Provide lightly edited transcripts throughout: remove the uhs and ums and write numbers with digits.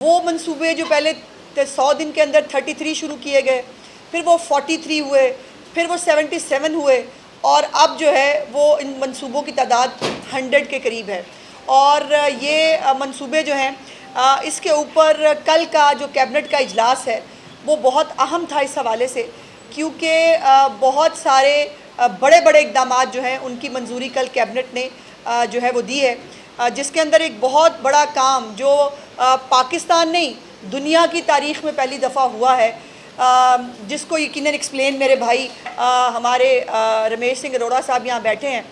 वो मंसूबे जो पहले 100 दिन के अंदर 33 शुरू किए गए, फिर वो 43 हुए, फिर वो 77 हुए, और अब जो है वो इन मंसूबों की तादाद 100 के करीब है। और ये मंसूबे जो हैं, इसके ऊपर कल का जो कैबिनेट का इजलास है वो बहुत अहम था इस हवाले से, क्योंकि बहुत सारे बड़े बड़े इक़दाम जो हैं उनकी मंजूरी कल कैबिनेट ने जो है वो दी है, जिसके अंदर एक बहुत बड़ा काम जो पाकिस्तान नहीं दुनिया की तारीख़ में पहली दफ़ा हुआ है, जिसको यकीनन एक्सप्लेन मेरे भाई हमारे रमेश सिंह अरोड़ा साहब यहाँ बैठे हैं,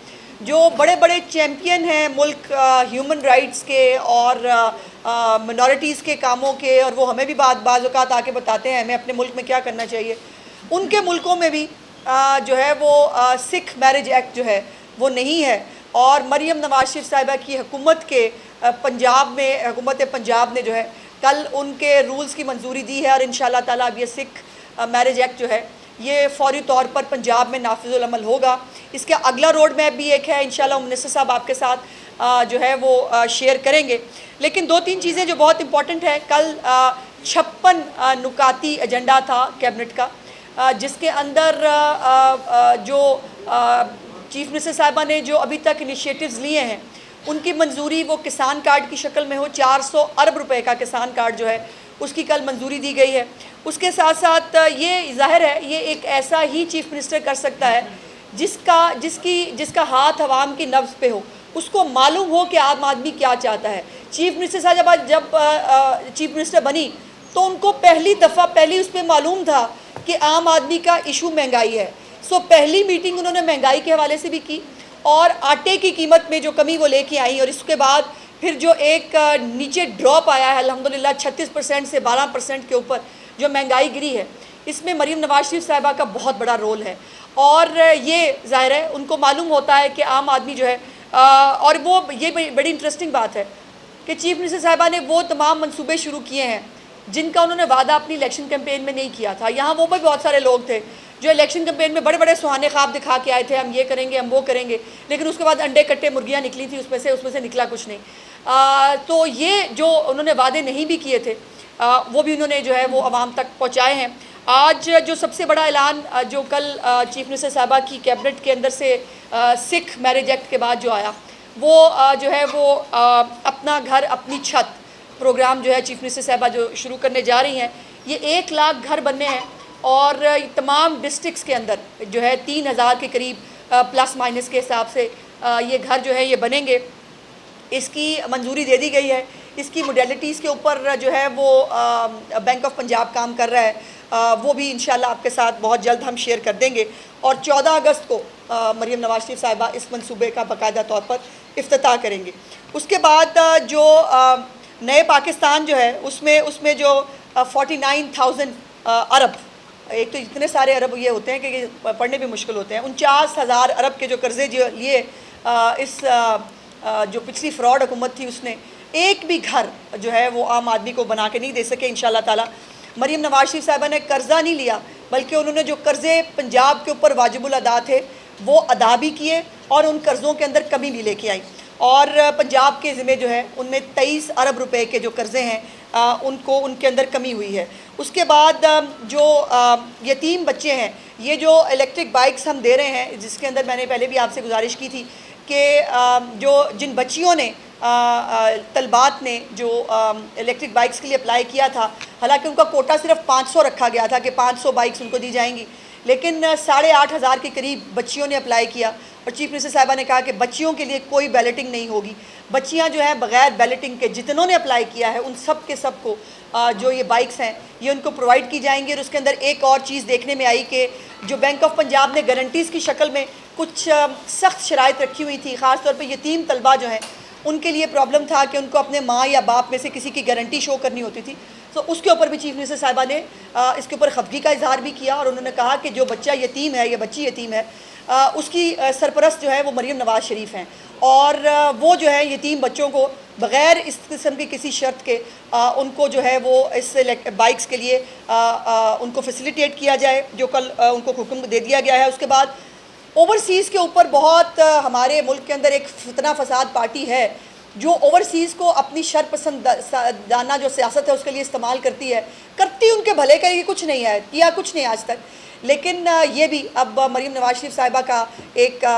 जो बड़े बड़े चैम्पियन हैं मुल्क ह्यूमन राइट्स के और मिनॉरिटीज़ के कामों के, और वो हमें भी बाज़ औक़ात आके बताते हैं हमें अपने मुल्क में क्या करना चाहिए। उनके मुल्कों में भी जो है वो सिख मैरिज एक्ट जो है वो नहीं है, और मरियम नवाज शरीफ साहिबा की हुकूमत के पंजाब में हुकूमत पंजाब ने जो है कल उनके रूल्स की मंजूरी दी है, और इंशाअल्लाह ताला अब ये सिख मैरिज एक्ट जो है ये फ़ौरी तौर पर पंजाब में नाफिज़ुल अमल होगा। इसके अगला रोड मैप भी एक है, इंशाअल्लाह मिनिस्टर साहब आपके साथ जो है वो शेयर करेंगे। लेकिन 2-3 चीज़ें जो बहुत इंपॉर्टेंट है, कल 56 नुकाती एजेंडा था कैबिनेट का, जिसके अंदर जो चीफ मिनिस्टर साहिबा ने जो अभी तक इनिशिएटिव्स लिए हैं उनकी मंजूरी वो किसान कार्ड की शक्ल में हो, 400 अरब रुपए का किसान कार्ड जो है उसकी कल मंजूरी दी गई है। उसके साथ साथ ये ज़ाहिर है ये एक ऐसा ही चीफ मिनिस्टर कर सकता है जिसका हाथ अवाम की नब्ज़ पे हो, उसको मालूम हो कि आम आदमी क्या चाहता है। चीफ मिनिस्टर साहब जब चीफ मिनिस्टर बनी तो उनको पहली उस पर मालूम था कि आम आदमी का इशू महंगाई है। सो पहली मीटिंग उन्होंने महंगाई के हवाले से भी की, और आटे की कीमत में जो कमी वो लेके आई, और इसके बाद फिर जो एक नीचे ड्रॉप आया है अल्हम्दुलिल्लाह 36% से 12% के ऊपर जो महंगाई गिरी है, इसमें मरीम नवाज शरीफ साहिबा का बहुत बड़ा रोल है। और ये ज़ाहिर है उनको मालूम होता है कि आम आदमी जो है और वो ये बड़ी इंटरेस्टिंग बात है कि चीफ मिनिस्टर साहिबा ने वो तमाम मंसूबे शुरू किए हैं जिनका उन्होंने वादा अपनी इलेक्शन कैंपेन में नहीं किया था। यहाँ वो भी बहुत सारे लोग थे जो इलेक्शन कैंपेन में बड़े बड़े सुहाने ख्वाब दिखा के आए थे, हम ये करेंगे हम वो करेंगे, लेकिन उसके बाद अंडे कट्टे मुर्गियाँ निकली थी उसमें से निकला कुछ नहीं। तो ये जो उन्होंने वादे नहीं भी किए थे वो भी उन्होंने जो है वो आवाम तक पहुँचाए हैं। आज जो सबसे बड़ा ऐलान जो कल चीफ मिनिस्टर साहिबा की कैबिनेट के अंदर से सिख मैरिज एक्ट के बाद जो आया, वो जो है वो अपना घर अपनी छत प्रोग्राम जो है चीफ मिनिस्टर साहिबा जो शुरू करने जा रही हैं। ये 1 लाख घर बनने हैं, और तमाम डिस्ट्रिक्ट्स के अंदर जो है 3000 के करीब प्लस माइनस के हिसाब से ये घर जो है ये बनेंगे। इसकी मंजूरी दे दी गई है। इसकी मोडेलिटीज़ के ऊपर जो है वो बैंक ऑफ पंजाब काम कर रहा है, वो भी इंशाल्लाह आपके साथ बहुत जल्द हम शेयर कर देंगे। और 14 अगस्त को मरीम नवाज शरीफ साहिबा इस मंसूबे का बाकायदा तौर पर इफ्तिताह करेंगे। उसके बाद जो नए पाकिस्तान जो है उसमें जो 49,000 अरब, एक तो इतने सारे अरब ये होते हैं कि पढ़ने भी मुश्किल होते हैं, 49,000 अरब के जो कर्जे जो लिए इस जो पिछली फ्रॉड हुकूमत थी उसने एक भी घर जो है वो आम आदमी को बना के नहीं दे सके। इंशाल्लाह ताला मरीम नवाज शरीफ साहिबा ने कर्जा नहीं लिया, बल्कि उन्होंने जो कर्जे पंजाब के ऊपर वाजिबुल अदा थे वो अदा भी किए, और उन कर्ज़ों के अंदर कमी भी लेके आई, और पंजाब के ज़िम्मे जो है उनमें 23 अरब रुपए के जो कर्ज़े हैं उनको उनके अंदर कमी हुई है। उसके बाद जो यतीम बच्चे हैं, ये जो इलेक्ट्रिक बाइक्स हम दे रहे हैं, जिसके अंदर मैंने पहले भी आपसे गुजारिश की थी कि जो जिन बच्चियों ने तलबात ने जो इलेक्ट्रिक बाइक्स के लिए अप्लाई किया था, हालांकि उनका कोटा सिर्फ 500 रखा गया था कि 500 बाइक्स उनको दी जाएंगी, लेकिन 8,500 के करीब बच्चियों ने अप्लाई किया, और चीफ मिनिस्टर साहिबा ने कहा कि बच्चियों के लिए कोई बैलेटिंग नहीं होगी। बच्चियां जो हैं बग़ैर बैलेटिंग के जितनों ने अप्लाई किया है उन सब के सब को जो ये बाइक्स हैं ये उनको प्रोवाइड की जाएंगी। और उसके अंदर एक और चीज़ देखने में आई कि जो बैंक ऑफ पंजाब ने गारंटीज़ की शक्ल में कुछ सख्त शराइत रखी हुई थी, ख़ास तौर पर यतीम तलबा जो हैं उनके लिए प्रॉब्लम था कि उनको अपने माँ या बाप में से किसी की गारंटी शो करनी होती थी। तो उसके ऊपर भी चीफ मिनिस्टर साहिबा ने इसके ऊपर खफगी का इजहार भी किया, और उन्होंने कहा कि जो बच्चा यतीम है या बच्ची यतीम है उसकी सरपरस्त जो है वो मरीम नवाज शरीफ हैं, और वो जो है यतीम बच्चों को बग़ैर इस किस्म की किसी शर्त के उनको जो है वो इस बाइक्स के लिए उनको फैसिलिटेट किया जाए, जो कल उनको हुक्म दे दिया गया है। उसके बाद ओवरसीज़ के ऊपर बहुत हमारे मुल्क के अंदर एक फितना फसाद पार्टी है जो ओवरसीज़ को अपनी शरपसंदाना जो सियासत है उसके लिए इस्तेमाल करती उनके भले के लिए कुछ नहीं है, किया कुछ नहीं आज तक। लेकिन ये भी अब मरीम नवाज शरीफ साहिबा का एक जो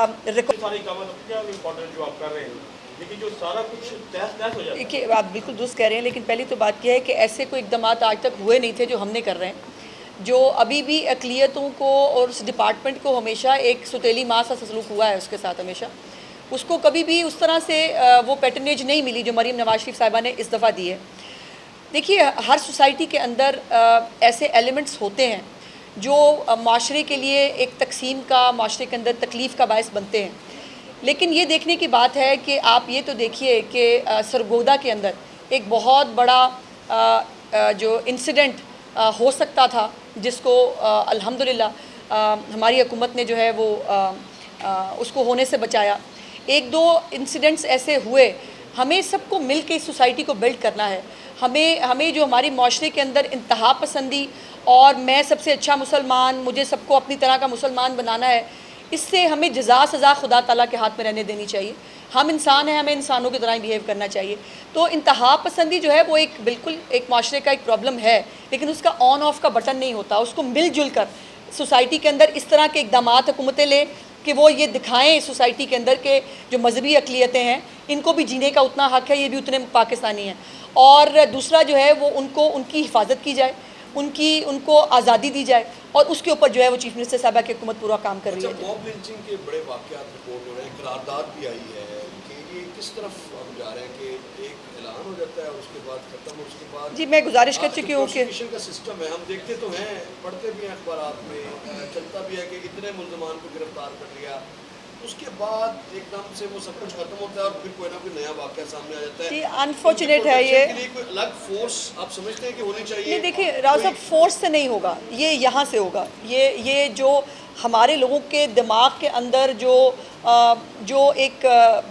आप कर रहे हैं, लेकिन जो सारा कुछ तहस-नहस हो जाता है। देखिए, आप बिल्कुल दुरुस्त कह रहे हैं, लेकिन पहली तो बात यह है कि ऐसे कोई इकदाम आज तक हुए नहीं थे जो हमने कर रहे हैं, जो अभी भी अक़लियतों को और उस डिपार्टमेंट को हमेशा एक सुतीली माँ सा सलूक हुआ है उसके साथ। हमेशा उसको कभी भी उस तरह से वो पैटर्नेज नहीं मिली जो मरीम नवाज शरीफ साहिबा ने इस दफ़ा दी है। देखिए, हर सोसाइटी के अंदर ऐसे एलिमेंट्स होते हैं जो माशरे के लिए एक तकसीम का, माशरे के अंदर तकलीफ़ का बायस बनते हैं। लेकिन ये देखने की बात है कि आप ये तो देखिए कि सरगोदा के अंदर एक बहुत बड़ा जो इंसिडेंट हो सकता था, जिसको अल्हम्दुलिल्लाह हमारी हुकूमत ने जो है वो उसको होने से बचाया। एक दो इंसिडेंट्स ऐसे हुए, हमें सबको मिल के इस सोसाइटी को बिल्ड करना है। हमें जो हमारी माशरे के अंदर इंतहा पसंदी और मैं सबसे अच्छा मुसलमान, मुझे सबको अपनी तरह का मुसलमान बनाना है, इससे हमें जज़ा सज़ा खुदा ताला के हाथ में रहने देनी चाहिए। हम इंसान हैं, हमें इंसानों की तरह ही बिहेव करना चाहिए। तो इंतहा पसंदी जो है वो एक बिल्कुल एक माशरे का एक प्रॉब्लम है, लेकिन उसका ऑन ऑफ का बटन नहीं होता। उसको मिलजुल कर सोसाइटी के अंदर इस तरह के इकदाम हुकूमतें ले कि वो ये दिखाएं सोसाइटी के अंदर के जो मजहबी अक़लियतें हैं इनको भी जीने का उतना हक़ है, ये भी उतने पाकिस्तानी हैं। और दूसरा जो है वो उनकी हिफाजत की जाए, उनको आज़ादी दी जाए, और उसके ऊपर जो है वो चीफ मिनिस्टर साहबा की हुकूमत पूरा काम कर रही है। मॉब लिंचिंग के बड़े वाक़यात रिपोर्ट हो रहे हैं, करारदाद भी आई है कि ये किस तरफ हम जा रहे हैं कि एक ऐलान हो जाता है और उसके बाद ख़त्म, उसके बाद जी मैं गुजारिश कर चुकी हूँ कि का सिस्टम है, हम देखते तो हैं, पढ़ते भी हैं अखबारात में, चलता भी है कि इतने मुल्ज़मान को गिरफ्तार कर लिया, उसके बाद एकदम से वो सब कुछ खत्म होता है और फिर कोई ना कोई नया वाक़या सामने आ जाता है। जी अनफॉर्चुनेट है ये। कोई अलग फोर्स आप समझते हैं कि होनी चाहिए? नहीं, देखिए राव साहब, फोर्स से नहीं होगा, ये यहाँ से होगा। ये जो हमारे लोगों के दिमाग के अंदर जो एक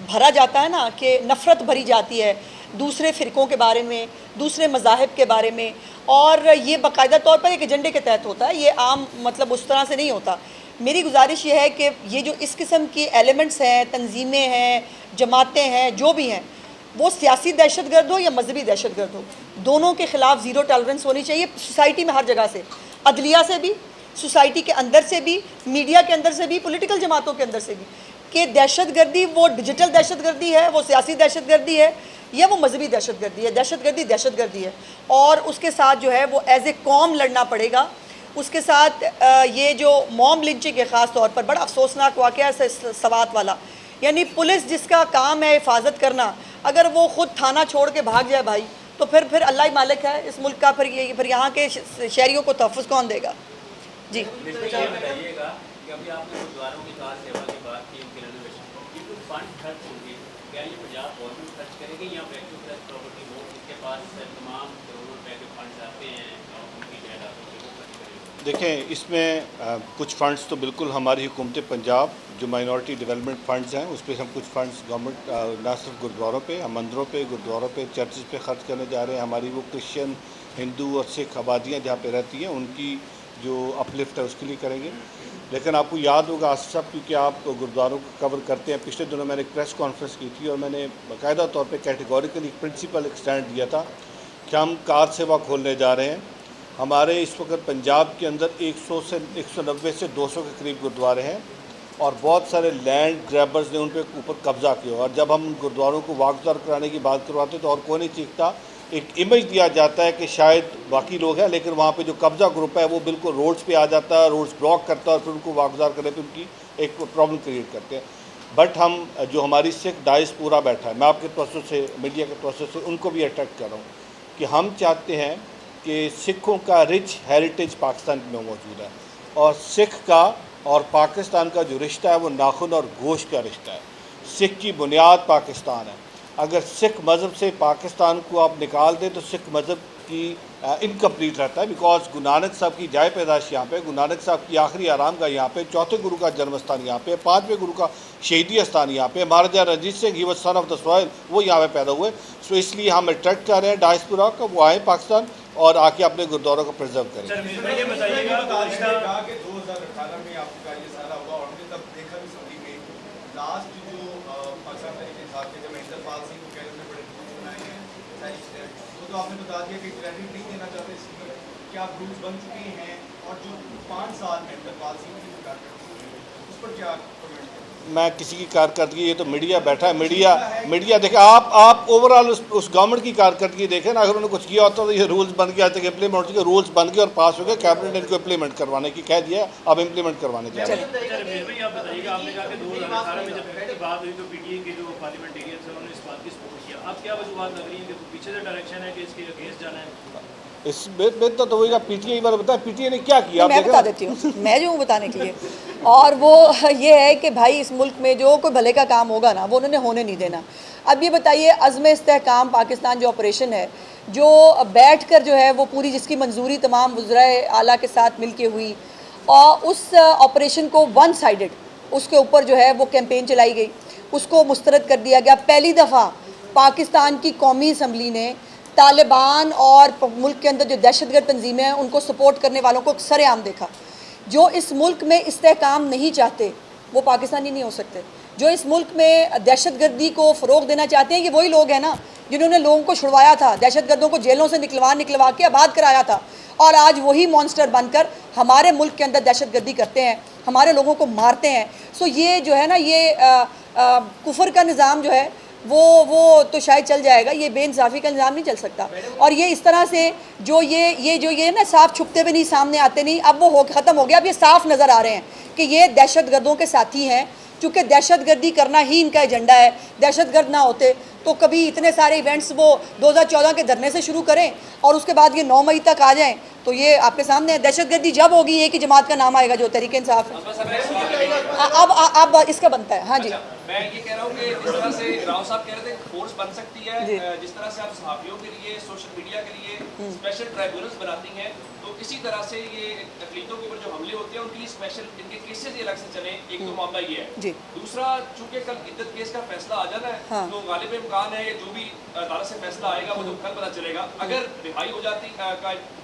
भरा जाता है ना, कि नफ़रत भरी जाती है दूसरे फ़िरक़ों के बारे में, दूसरे मज़ाहिब के बारे में, और ये बाकायदा तौर पर एक एजेंडे के तहत होता है, ये आम मतलब उस तरह से नहीं होता। मेरी गुजारिश ये है कि ये जो इस किस्म की एलिमेंट्स हैं, तंजीमें हैं, जमातें हैं, जो भी हैं, वो सियासी दहशतगर्द हो या मजहबी दहशतगर्द हो, दोनों के ख़िलाफ़ ज़ीरो टॉलरेंस होनी चाहिए सोसाइटी में, हर जगह से, अदलिया से भी, सोसाइटी के अंदर से भी, मीडिया के अंदर से भी, पॉलिटिकल जमातों के अंदर से भी, कि दहशतगर्दी वो डिजिटल दहशतगर्दी है, वो सियासी दहशतगर्दी है, या वो मजहबी दहशतगर्दी है। दहशतगर्दी है, और उसके साथ जो है वो एज ए कौम लड़ना पड़ेगा। उसके साथ ये जो मॉब लिंचिंग है, ख़ास तौर पर बड़ा अफसोसनाक वाक़या है सवात वाला, यानी पुलिस जिसका काम है हिफाजत करना, अगर वो ख़ुद थाना छोड़ के भाग जाए भाई, तो फिर अल्लाह ही मालिक है इस मुल्क का, फिर यहाँ के शहरियों को तहफ़्फ़ुज़ कौन देगा? जी बताइएगा कि अभी आपने गुरुद्वारों की कार सेवा की बात की, उनके रेनोवेशन की कुछ फंड खर्च होंगे, क्या ये पंजाब गवर्नमेंट खर्च करेगी या वैक्यू प्रेस प्रॉपर्टी हो इसके पास तमाम करोड़ों रुपए के फंड्स आते हैं और उनकी जायदादों से वो खर्च करेगी? देखें, इसमें कुछ फ़ंड्स तो बिल्कुल हमारी हुकूमत पंजाब जो माइनॉरिटी डेवलपमेंट फ़ंड्स हैं उस पर हम कुछ फ़ंड्स गवर्नमेंट ना सिर्फ गुरुद्वारों पे, हम मंदिरों पे, गुरुद्वारों पे, चर्चेज़ पे ख़र्च करने जा रहे हैं। हमारी वो क्रिश्चियन, हिंदू और सिख आबादियाँ जहाँ पे रहती हैं उनकी जो अपलिफ्ट है उसके लिए करेंगे। लेकिन आपको याद होगा आसिफ साहब, क्योंकि आप गुरुद्वारों को कवर करते हैं, पिछले दिनों मैंने एक प्रेस कॉन्फ्रेंस की थी और मैंने बाकायदा तौर पर कैटेगोरिकली प्रिंसिपल एक स्टैंड दिया था कि हम कार सेवा खोलने जा रहे हैं। हमारे इस वक्त पंजाब के अंदर 190 से 200 के करीब गुरुद्वारे हैं और बहुत सारे लैंड ग्रैबर्स ने उन पर ऊपर कब्ज़ा किया, और जब हम गुरुद्वारों को वागदार कराने की बात करवाते तो और कोई नहीं चीखता। एक इमेज दिया जाता है कि शायद बाकी लोग हैं, लेकिन वहाँ पे जो कब्ज़ा ग्रुप है वो बिल्कुल रोड्स पे आ जाता है, रोड्स ब्लॉक करता है और फिर उनको वागदार करने पे उनकी एक प्रॉब्लम क्रिएट करते हैं। बट हम जो हमारी सिख डाइस पूरा बैठा है, मैं आपके तवज्जो से, मीडिया के तवज्जो से उनको भी अट्रैक्ट कर रहा हूँ कि हम चाहते हैं कि सिखों का रिच हेरिटेज पाकिस्तान में मौजूद है, और सिख का और पाकिस्तान का जो रिश्ता है वो नाखून और गोश्त का रिश्ता है। सिख की बुनियाद पाकिस्तान है। अगर सिख मज़हब से पाकिस्तान को आप निकाल दें तो सिख मज़हब की इनकम्प्लीट रहता है, बिकॉज गुरु नानक साहब की जाए पैदाश यहाँ पे, गुरु नानक साहब की आखिरी आराम का यहाँ पे, चौथे गुरु का जन्म स्थान यहाँ पे, पाँचवें गुरु का शहीदी स्थान यहाँ पे, Maharaja Ranjit Singh he was son of the soil, वो यहाँ पे पैदा हुए। सो इसलिए हम अट्रैक्ट कर रहे हैं डायस्पोरा का, वो आए पाकिस्तान और आके अपने गुरुद्वारों को प्रिजर्व करें। लास्ट जो पाकिस्तान तरीके साथ जब इंद्रपाल सिंह को कह रहे थे वो तो आपने बता दिया कि क्रेडिट नहीं देना चाहते इसमें, क्या रूल्स बन चुके हैं, और जो 5 साल में इकबाल सिंह की सरकार करती है उस पर क्या कमेंट करें? मैं किसी की कारकर्दगी, ये तो मीडिया बैठा है, मीडिया देखे। आप ओवरऑल उस गवर्नमेंट की कारकर्दगी देखें ना। अगर उन्होंने कुछ किया होता तो ये रूल्स बन गया तक इम्प्लीमेंट हो चुके, रूल्स बन गए और पास हो गए, कैबिनेट ने इनको इम्प्लीमेंट करवाने की कह दिया, अब इम्प्लीमेंट करवाने जा रहे हैं। आप बताइएगा, आपने कहा कि 2018 में जब पहली बात हुई तो पीटीआई के जो पार्लियामेंटेरियन थे उन्होंने इस बात की सपोर्ट किया। अब क्या वजूहत लग रही है कि पीछे से डायरेक्शन है कि इसके अगेंस्ट जाना है? इस बेहतर तो वही पीटीआई वाला बताया, पीटीआई ने क्या किया मैं बता देती हूँ, मैं जो हूँ बताने के लिए। और वो ये है कि भाई इस मुल्क में जो कोई भले का काम होगा ना वो उन्होंने होने नहीं देना। अब ये बताइए, अज़्म इस्तेहकाम पाकिस्तान जो ऑपरेशन है, जो बैठ कर जो है वो पूरी, जिसकी मंजूरी तमाम वज़राए आला के साथ मिल के हुई, और उस ऑपरेशन को वन साइडेड उसके ऊपर जो है वो कैंपेन चलाई गई, उसको मुस्तरद कर दिया गया। पहली दफ़ा पाकिस्तान की कौमी असम्बली ने तालिबान और मुल्क के अंदर जो दहशतगर्द तंजीमें हैं उनको सपोर्ट करने वालों को सरेआम देखा। जो इस मुल्क में इस्तेहकाम नहीं चाहते वो पाकिस्तानी नहीं हो सकते। जो इस मुल्क में दहशतगर्दी को फ़रोग देना चाहते हैं, ये वही लोग हैं ना जिन्होंने लोगों को छुड़वाया था, दहशतगर्दों को जेलों से निकलवा के आबाद कराया था, और आज वही मॉन्स्टर बनकर हमारे मुल्क के अंदर दहशतगर्दी करते हैं, हमारे लोगों को मारते हैं। सो ये जो है ना, ये कुफर का निज़ाम जो है वो तो शायद चल जाएगा, ये बेइंसाफ़ी का निज़ाम नहीं चल सकता। और ये इस तरह से जो ये ना साफ छुपते हुए नहीं, सामने आते नहीं, अब वो ख़त्म हो गया। अब ये साफ नज़र आ रहे हैं कि ये दहशतगर्दों के साथी हैं, चूँकि दहशतगर्दी करना ही इनका एजेंडा है। दहशतगर्द ना होते तो कभी इतने सारे इवेंट्स वो 2014 के धरने से शुरू करें और उसके बाद ये 9 मई तक आ जाएं, तो ये आपके सामने है। दहशतगर्दी जब होगी एक ही जमात का नाम आएगा जो तहरीक इंसाफ है। अब इसका बनता है। हाँ जी, मैं ये कह रहा हूँ कि जिस तरह से राव साहब कह रहे थे फोर्स बन सकती है, जिस तरह से आप सहाफ़ियों के लिए, सोशल मीडिया के लिए स्पेशल ट्राइब्यूनल्स बनाती हैं, तो इसी तरह से ये अकलीतों के ऊपर जो हमले होते हैं उनके लिए स्पेशल इनके केसेस अलग से चले। एक तो मामला ये है। दूसरा, चूंकि कल इद्दत केस का फैसला आ जाना है, हाँ। तो गालिब इम्कान है जो भी अदालत से फैसला आएगा वो तो कल पता चलेगा। अगर रिहाई हो जाती का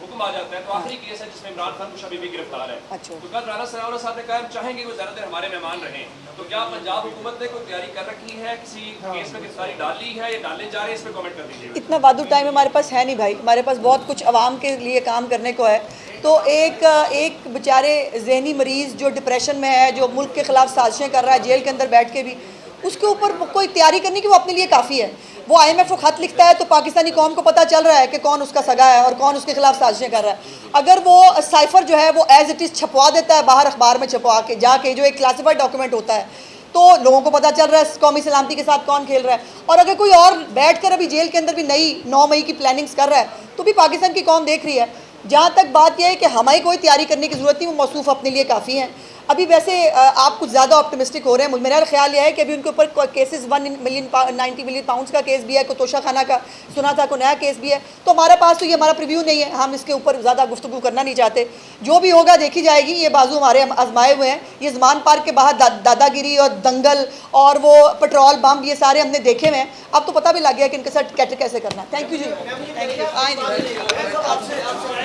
हुक्म आ जाता है तो आखिरी केस है जिसमें इमरान खान खुशा बीबी गिरफ्तार है। अच्छा। तो कल राना सनाउल्लाह साहब ने कहा हम चाहेंगे वो ज़्यादा देर हमारे मेहमान रहें, तो क्या पंजाब हुकूमत ने कोई तैयारी कर रखी है, किसी केस में गिरफ्तारी डाली है या डालने जा रहे हैं, इस पर कमेंट कर दीजिए। इतना वादू टाइम हमारे पास है नहीं भाई, हमारे पास बहुत कुछ आवाम के लिए काम करने को है। तो एक बेचारे जहनी मरीज़ जो डिप्रेशन में है, जो मुल्क के ख़िलाफ़ साजिशें कर रहा है जेल के अंदर बैठ के भी, उसके ऊपर कोई तैयारी करनी कि वो अपने लिए काफ़ी है। वो IMF को ख़त लिखता है तो पाकिस्तानी कौम को पता चल रहा है कि कौन उसका सगा है और कौन उसके खिलाफ साजिशें कर रहा है। अगर वो साइफ़र जो है वो एज़ इट इज़ छपवा देता है बाहर अखबार में छपवा के जाके, जो एक क्लासिफाइड डॉक्यूमेंट होता है, तो लोगों को पता चल रहा है कौमी सलामती के साथ कौन खेल रहा है। और अगर कोई और बैठ कर अभी जेल के अंदर भी नई 9 मई की प्लानिंग्स कर रहा है तो भी पाकिस्तान की कौम देख रही है। जहाँ तक बात यह है कि हमें कोई तैयारी करने की ज़रूरत नहीं, वो मौसूफ़ अपने लिए काफ़ी हैं। अभी वैसे आप कुछ ज़्यादा ऑप्टिमिस्टिक हो रहे हैं। मेरा ख्याल यह है कि अभी उनके ऊपर केसेस 90 मिलियन पाउंड्स का केस भी है, कोई तोशा खाना का सुना था, कोई नया केस भी है। तो हमारे पास तो ये हमारा प्रीव्यू नहीं है, हम इसके ऊपर ज़्यादा गुफ्तगू करना नहीं चाहते। जो भी होगा देखी जाएगी। ये बाजू हमारे आजमाए हुए हैं। ये ज़मान पार्क के बाहर दादागिरी और दंगल और वो पेट्रोल बम, ये सारे हमने देखे हुए हैं। अब तो पता भी लग गया कि इनके साथ कैसे करना। थैंक यू जी, थैंक यू।